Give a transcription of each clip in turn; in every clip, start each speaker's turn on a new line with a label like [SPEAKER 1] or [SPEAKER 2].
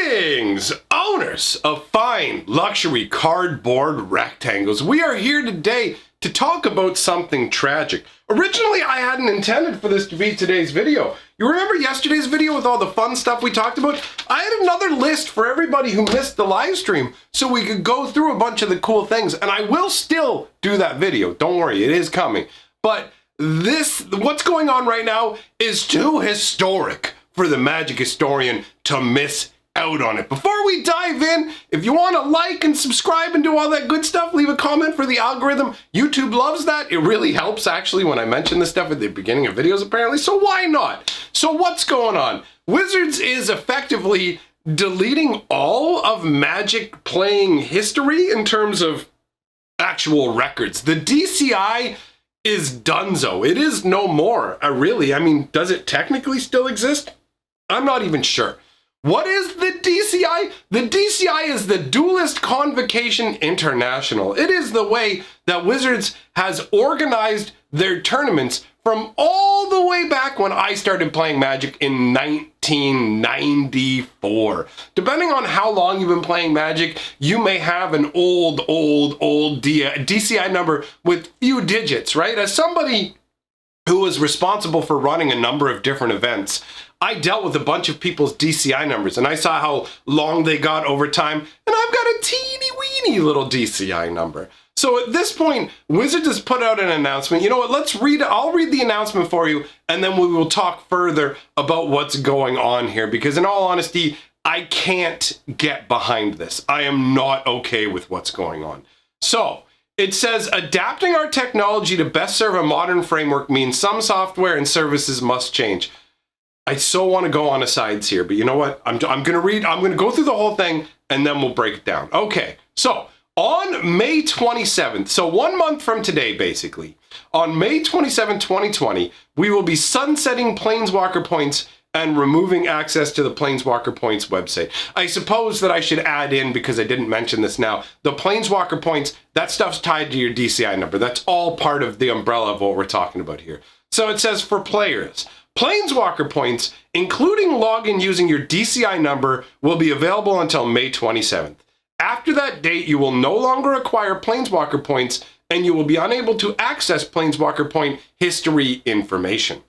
[SPEAKER 1] Greetings, owners of fine luxury cardboard rectangles. We are here today to talk about something tragic. Originally, I hadn't intended for this to be today's video. You remember yesterday's video with all the fun stuff we talked about? I had another list for everybody who missed the live stream so we could go through a bunch of the cool things, and I will still do that video. Don't worry, it is coming. But what's going on right now is too historic for the Magic historian to miss out on it. Before we dive in, if you want to like and subscribe and do all that good stuff, leave a comment for the algorithm. YouTube loves that. It really helps actually when I mention this stuff at the beginning of videos apparently, so why not? So what's going on? Wizards is effectively deleting all of Magic playing history in terms of actual records. The DCI is donezo. It is no more, really. I mean, does it technically still exist? I'm not even sure. What is the DCI? The DCI is the Duelist Convocation International. It is the way that Wizards has organized their tournaments from all the way back when I started playing Magic in 1994. Depending on how long you've been playing Magic, you may have an old DCI number with few digits, right? As somebody who was responsible for running a number of different events, I dealt with a bunch of people's DCI numbers and I saw how long they got over time, and I've got a teeny weeny little DCI number. So at this point, Wizards has put out an announcement. You know what, I'll read the announcement for you and then we will talk further about what's going on here, because in all honesty, I can't get behind this. I am not okay with what's going on. So, it says, adapting our technology to best serve a modern framework means some software and services must change. I so want to go on asides here, but you know what? I'm going to go through the whole thing and then we'll break it down. Okay, so on May 27th, so 1 month from today, basically, on May 27, 2020, we will be sunsetting Planeswalker points and removing access to the Planeswalker Points website. I suppose that I should add in, because I didn't mention this now, the Planeswalker Points, that stuff's tied to your DCI number. That's all part of the umbrella of what we're talking about here. So it says for players, Planeswalker Points, including login using your DCI number, will be available until May 27th. After that date, you will no longer acquire Planeswalker Points and you will be unable to access Planeswalker Point history information.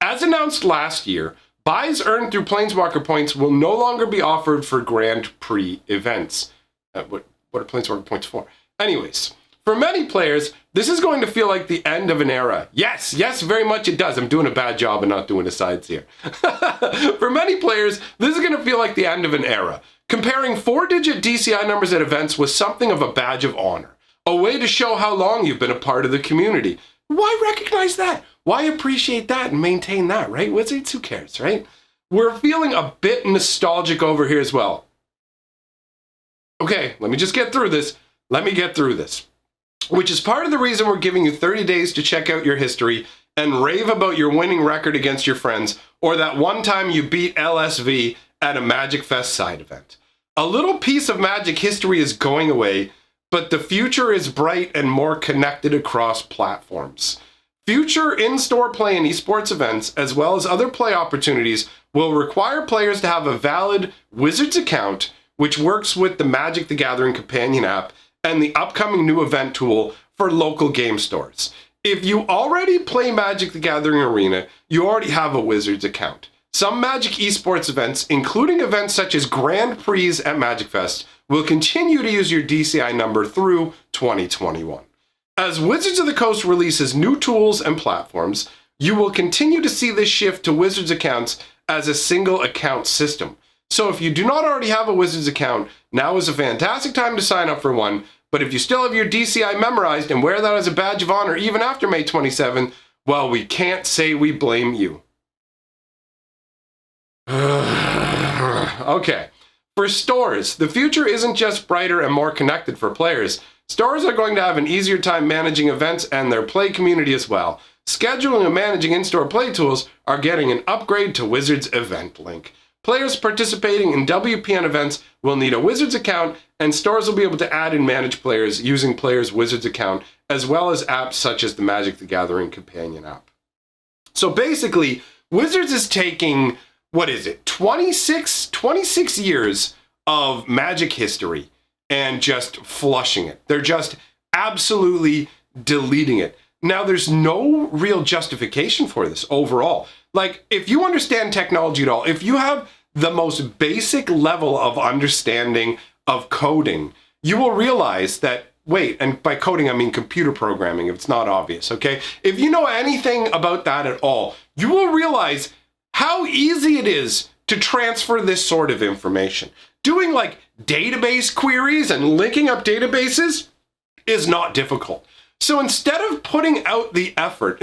[SPEAKER 1] As announced last year, buys earned through Planeswalker Points will no longer be offered for Grand Prix events. What are Planeswalker Points for? Anyways, for many players, this is going to feel like the end of an era. Yes, very much it does. I'm doing a bad job of not doing asides here. For many players, this is going to feel like the end of an era. Comparing 4-digit DCI numbers at events was something of a badge of honor, a way to show how long you've been a part of the community. Why recognize that? Why appreciate that and maintain that, right? Wizards, who cares, right? We're feeling a bit nostalgic over here as well. Okay, let me just get through this. Which is part of the reason we're giving you 30 days to check out your history and rave about your winning record against your friends, or that one time you beat LSV at a Magic Fest side event. A little piece of Magic history is going away, but the future is bright and more connected across platforms. Future in-store play and esports events, as well as other play opportunities, will require players to have a valid Wizards account, which works with the Magic the Gathering companion app and the upcoming new event tool for local game stores. If you already play Magic the Gathering Arena, you already have a Wizards account. Some Magic esports events, including events such as Grand Prix at Magic Fest, will continue to use your DCI number through 2021. As Wizards of the Coast releases new tools and platforms, you will continue to see this shift to Wizards accounts as a single account system. So if you do not already have a Wizards account, now is a fantastic time to sign up for one. But if you still have your DCI memorized and wear that as a badge of honor even after May 27, well, we can't say we blame you. Okay. For stores, the future isn't just brighter and more connected for players. Stores are going to have an easier time managing events and their play community as well. Scheduling and managing in-store play tools are getting an upgrade to Wizards Event Link. Players participating in WPN events will need a Wizards account, and stores will be able to add and manage players using players' Wizards account, as well as apps such as the Magic the Gathering companion app. So basically, Wizards is taking what is it, 26 years of Magic history and just flushing it. They're just absolutely deleting it. Now, there's no real justification for this overall. Like, if you understand technology at all, if you have the most basic level of understanding of coding, you will realize that, wait, and by coding, I mean computer programming, if it's not obvious, okay? If you know anything about that at all, you will realize how easy it is to transfer this sort of information. Doing like database queries and linking up databases is not difficult. So instead of putting out the effort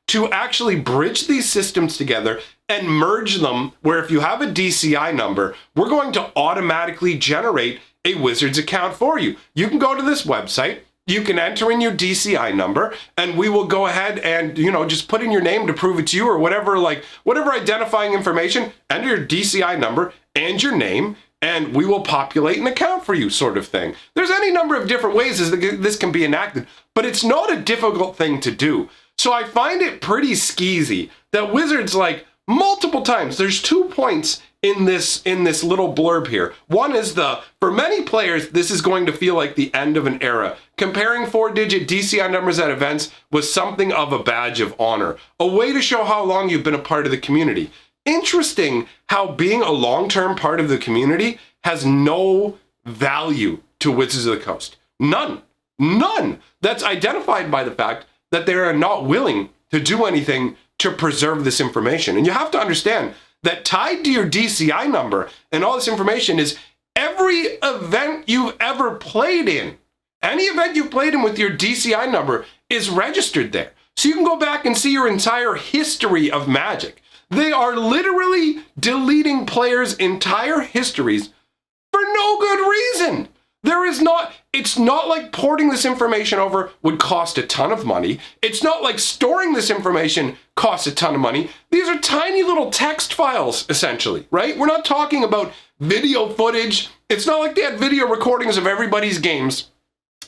[SPEAKER 1] to actually bridge these systems together and merge them, where if you have a DCI number, we're going to automatically generate a Wizards account for you. You can go to this website, you can enter in your DCI number, and we will go ahead and, just put in your name to prove it's you, or whatever identifying information, enter your DCI number and your name, and we will populate an account for you, sort of thing. There's any number of different ways this can be enacted, but it's not a difficult thing to do. So I find it pretty skeezy that Wizards, like, multiple times, there's 2 points in this little blurb here. One is for many players, this is going to feel like the end of an era. Comparing 4-digit DCI numbers at events was something of a badge of honor, a way to show how long you've been a part of the community. Interesting how being a long-term part of the community has no value to Wizards of the Coast. None. That's identified by the fact that they are not willing to do anything to preserve this information. And you have to understand that tied to your DCI number and all this information is every event you've ever played in. Any event you've played in with your DCI number is registered there. So you can go back and see your entire history of Magic. They are literally deleting players' entire histories for no good reason. It's not like porting this information over would cost a ton of money. It's not like storing this information costs a ton of money. These are tiny little text files, essentially, right? We're not talking about video footage. It's not like they had video recordings of everybody's games.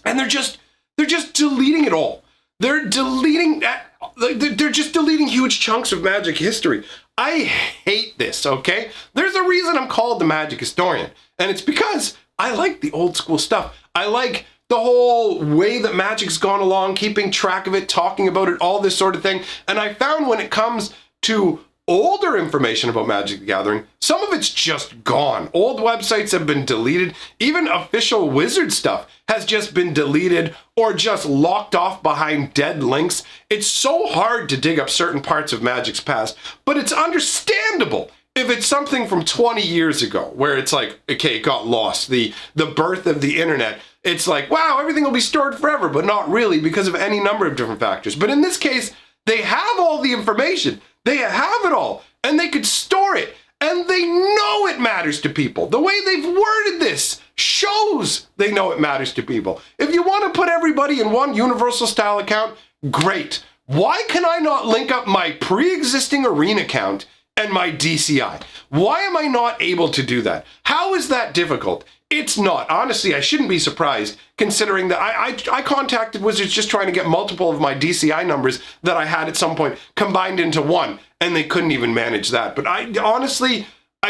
[SPEAKER 1] And they're just deleting it all. They're just deleting huge chunks of Magic history. I hate this, okay? There's a reason I'm called the Magic Historian, and it's because I like the old school stuff. I like the whole way that Magic's gone along, keeping track of it, talking about it, all this sort of thing. And I found when it comes to older information about Magic the Gathering, some of it's just gone. Old websites have been deleted. Even official Wizard stuff has just been deleted or just locked off behind dead links. It's so hard to dig up certain parts of Magic's past, but it's understandable if it's something from 20 years ago, where it's like, okay, it got lost, the birth of the internet, it's like, wow, everything will be stored forever, but not really because of any number of different factors. But in this case, they have all the information. They have it all, and they could store it, and they know it matters to people. The way they've worded this shows they know it matters to people. If you want to put everybody in one universal style account, great. Why can I not link up my pre-existing Arena account and my DCI? Why am I not able to do that? How is that difficult? It's not. Honestly, I shouldn't be surprised, considering that I contacted Wizards just trying to get multiple of my DCI numbers that I had at some point combined into one, and they couldn't even manage that. But I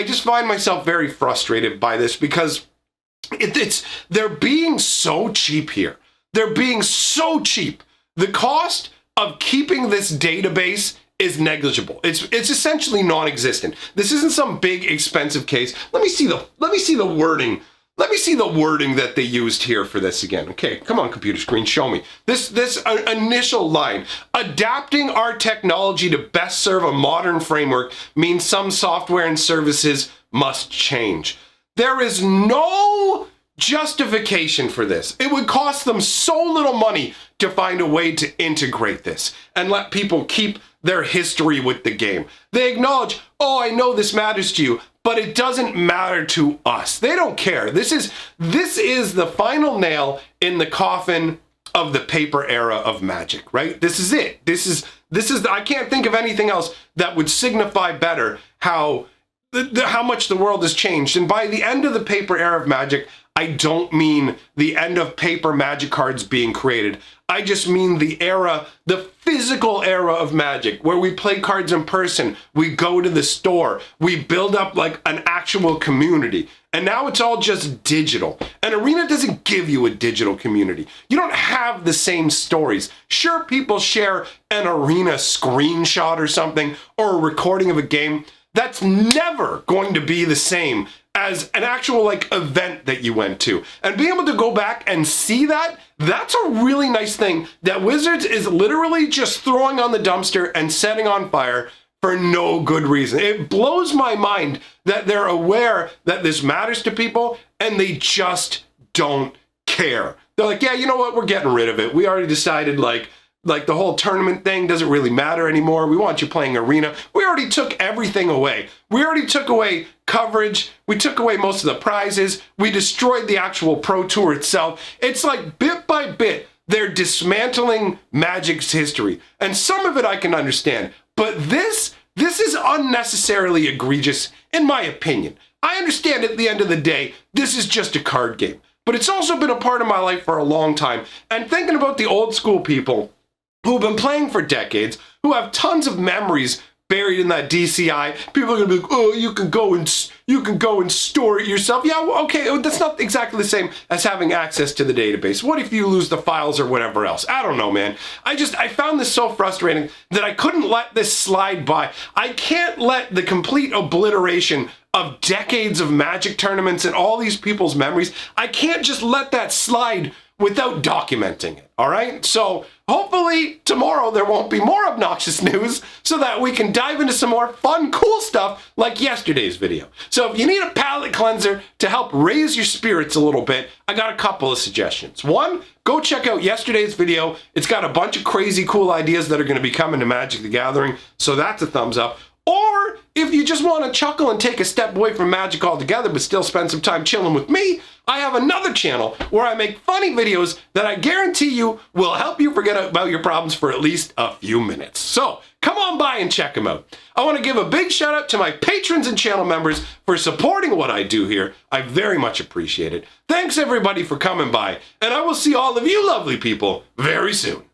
[SPEAKER 1] just find myself very frustrated by this because they're being so cheap here. They're being so cheap. The cost of keeping this database is negligible. It's essentially non-existent. This isn't some big expensive case. Let me see the wording. Let me see the wording that they used here for this again. Okay, come on, computer screen, show me. This initial line, adapting our technology to best serve a modern framework means some software and services must change. There is no justification for this. It would cost them so little money to find a way to integrate this and let people keep their history with the game. They acknowledge, oh, I know this matters to you, but it doesn't matter to us. They don't care. This is the final nail in the coffin of the paper era of Magic, right? This is it. I can't think of anything else that would signify better how much the world has changed. And by the end of the paper era of Magic, I don't mean the end of paper Magic cards being created. I just mean the era, the physical era of Magic, where we play cards in person, we go to the store, we build up like an actual community. And now it's all just digital. And Arena doesn't give you a digital community. You don't have the same stories. Sure, people share an Arena screenshot or something, or a recording of a game. That's never going to be the same as an actual like event that you went to. And being able to go back and see that, that's a really nice thing that Wizards is literally just throwing on the dumpster and setting on fire for no good reason. It blows my mind that they're aware that this matters to people and they just don't care. They're like, yeah, you know what? We're getting rid of it. We already decided like the whole tournament thing doesn't really matter anymore. We want you playing Arena. We already took everything away. We already took away coverage. We took away most of the prizes. We destroyed the actual Pro Tour itself. It's like bit by bit, they're dismantling Magic's history. And some of it I can understand. But this is unnecessarily egregious, in my opinion. I understand at the end of the day, this is just a card game. But it's also been a part of my life for a long time. And thinking about the old school people who've been playing for decades, who have tons of memories buried in that DCI. People are gonna be like, oh, you can go and store it yourself. Yeah, well, okay, that's not exactly the same as having access to the database. What if you lose the files or whatever else? I don't know, man. I found this so frustrating that I couldn't let this slide by. I can't let the complete obliteration of decades of Magic tournaments and all these people's memories, I can't just let that slide without documenting it, all right? So hopefully tomorrow there won't be more obnoxious news so that we can dive into some more fun, cool stuff like yesterday's video. So if you need a palate cleanser to help raise your spirits a little bit, I got a couple of suggestions. One, go check out yesterday's video. It's got a bunch of crazy cool ideas that are going to be coming to Magic the Gathering, so that's a thumbs up. Or if you just want to chuckle and take a step away from Magic altogether but still spend some time chilling with me, I have another channel where I make funny videos that I guarantee you will help you forget about your problems for at least a few minutes. So come on by and check them out. I want to give a big shout out to my patrons and channel members for supporting what I do here. I very much appreciate it. Thanks everybody for coming by, and I will see all of you lovely people very soon.